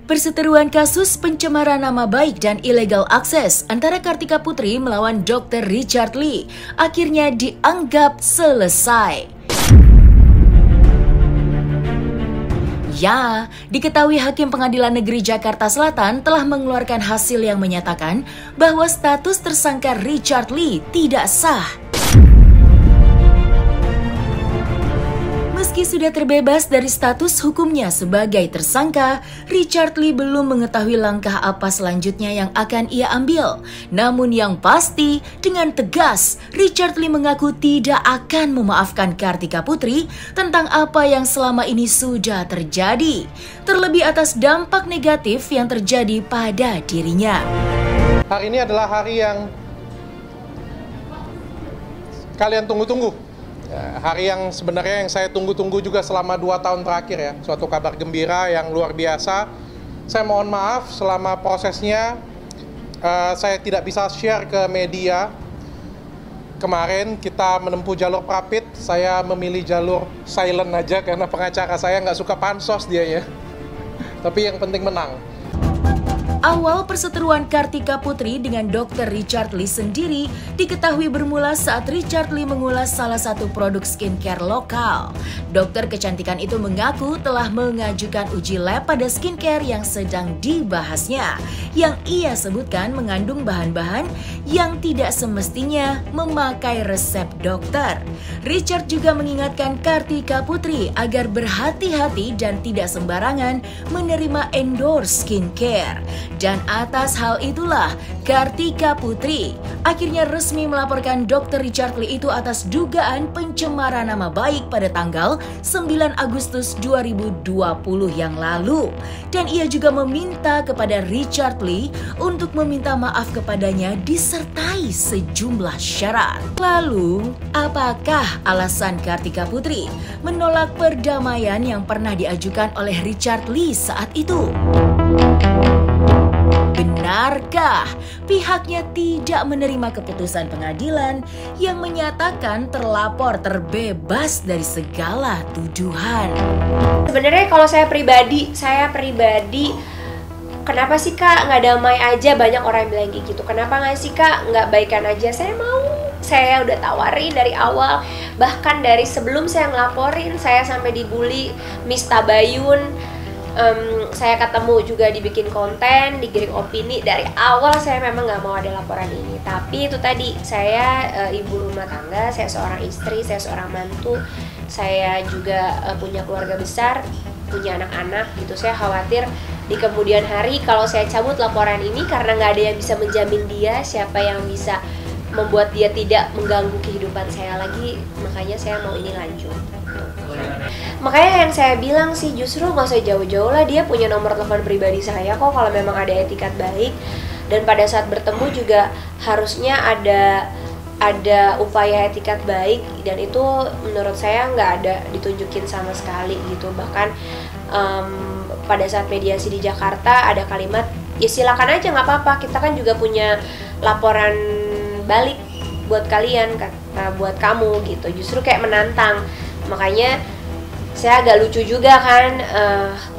Perseteruan kasus pencemaran nama baik dan illegal access antara Kartika Putri melawan Dr. Richard Lee akhirnya dianggap selesai. Ya, diketahui Hakim Pengadilan Negeri Jakarta Selatan telah mengeluarkan hasil yang menyatakan bahwa status tersangka Richard Lee tidak sah. Meski sudah terbebas dari status hukumnya sebagai tersangka, Richard Lee belum mengetahui langkah apa selanjutnya yang akan ia ambil. Namun yang pasti, dengan tegas, Richard Lee mengaku tidak akan memaafkan Kartika Putri tentang apa yang selama ini sudah terjadi, terlebih atas dampak negatif yang terjadi pada dirinya. Hari ini adalah hari yang kalian tunggu-tunggu. Hari yang sebenarnya yang saya tunggu-tunggu juga selama 2 tahun terakhir ya. Suatu kabar gembira yang luar biasa. Saya mohon maaf selama prosesnya saya tidak bisa share ke media. Kemarin kita menempuh jalur prapit, saya memilih jalur silent aja karena pengacara saya nggak suka pansos dia ya. Tapi yang penting menang. Awal perseteruan Kartika Putri dengan Dr. Richard Lee sendiri diketahui bermula saat Richard Lee mengulas salah satu produk skincare lokal. Dokter kecantikan itu mengaku telah mengajukan uji lab pada skincare yang sedang dibahasnya, yang ia sebutkan mengandung bahan-bahan yang tidak semestinya memakai resep dokter. Richard juga mengingatkan Kartika Putri agar berhati-hati dan tidak sembarangan menerima endorse skincare. Dan atas hal itulah, Kartika Putri akhirnya resmi melaporkan Dr. Richard Lee itu atas dugaan pencemaran nama baik pada tanggal 9 Agustus 2020 yang lalu. Dan ia juga meminta kepada Richard Lee untuk meminta maaf kepadanya disertai sejumlah syarat. Lalu, apakah alasan Kartika Putri menolak perdamaian yang pernah diajukan oleh Richard Lee saat itu? Benarkah pihaknya tidak menerima keputusan pengadilan yang menyatakan terlapor terbebas dari segala tuduhan? Sebenarnya kalau saya pribadi, kenapa sih Kak nggak damai aja? Banyak orang yang bilang gitu. Kenapa nggak sih Kak nggak baikan aja? Saya udah tawarin dari awal, bahkan dari sebelum saya ngelaporin, saya sampai dibully Miss Tabayun. Saya ketemu juga dibikin konten, digiring opini. Dari awal saya memang nggak mau ada laporan ini. Tapi itu tadi, saya ibu rumah tangga, saya seorang istri, saya seorang mantu. Saya juga punya keluarga besar, punya anak-anak gitu. Saya khawatir di kemudian hari kalau saya cabut laporan ini karena nggak ada yang bisa menjamin dia, siapa yang bisa membuat dia tidak mengganggu kehidupan saya lagi. Makanya saya mau ini lanjut. Makanya yang saya bilang sih justru nggak usah jauh-jauh lah, dia punya nomor telepon pribadi saya kok kalau memang ada etikat baik. Dan pada saat bertemu juga harusnya ada upaya etikat baik, dan itu menurut saya nggak ada ditunjukin sama sekali gitu. Bahkan pada saat mediasi di Jakarta ada kalimat, ya silakan aja nggak apa-apa, kita kan juga punya laporan balik buat kalian, buat kamu gitu. Justru kayak menantang. Makanya saya agak lucu juga kan,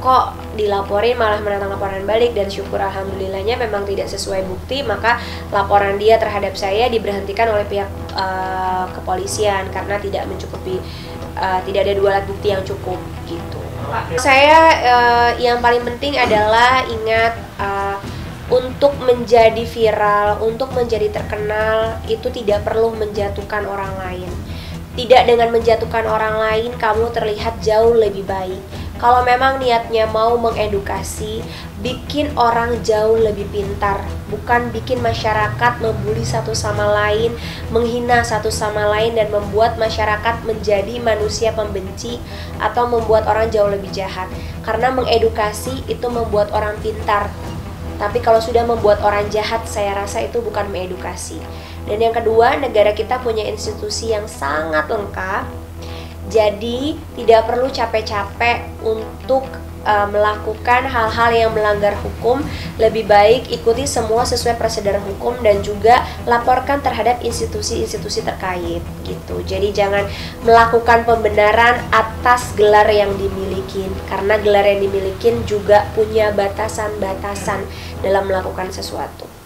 kok dilaporin malah menantang laporan balik. Dan syukur alhamdulillahnya memang tidak sesuai bukti, maka laporan dia terhadap saya diberhentikan oleh pihak kepolisian karena tidak mencukupi, tidak ada 2 alat bukti yang cukup gitu. Saya yang paling penting adalah ingat, untuk menjadi viral, untuk menjadi terkenal itu tidak perlu menjatuhkan orang lain. Tidak dengan menjatuhkan orang lain kamu terlihat jauh lebih baik. Kalau memang niatnya mau mengedukasi, bikin orang jauh lebih pintar, bukan bikin masyarakat membuli satu sama lain, menghina satu sama lain, dan membuat masyarakat menjadi manusia pembenci atau membuat orang jauh lebih jahat. Karena mengedukasi itu membuat orang pintar. Tapi kalau sudah membuat orang jahat, saya rasa itu bukan mengedukasi. Dan yang kedua, negara kita punya institusi yang sangat lengkap. Jadi tidak perlu capek-capek untuk melakukan hal-hal yang melanggar hukum, lebih baik ikuti semua sesuai prosedur hukum dan juga laporkan terhadap institusi-institusi terkait gitu. Jadi jangan melakukan pembenaran atas gelar yang dimiliki, karena gelar yang dimiliki juga punya batasan-batasan dalam melakukan sesuatu.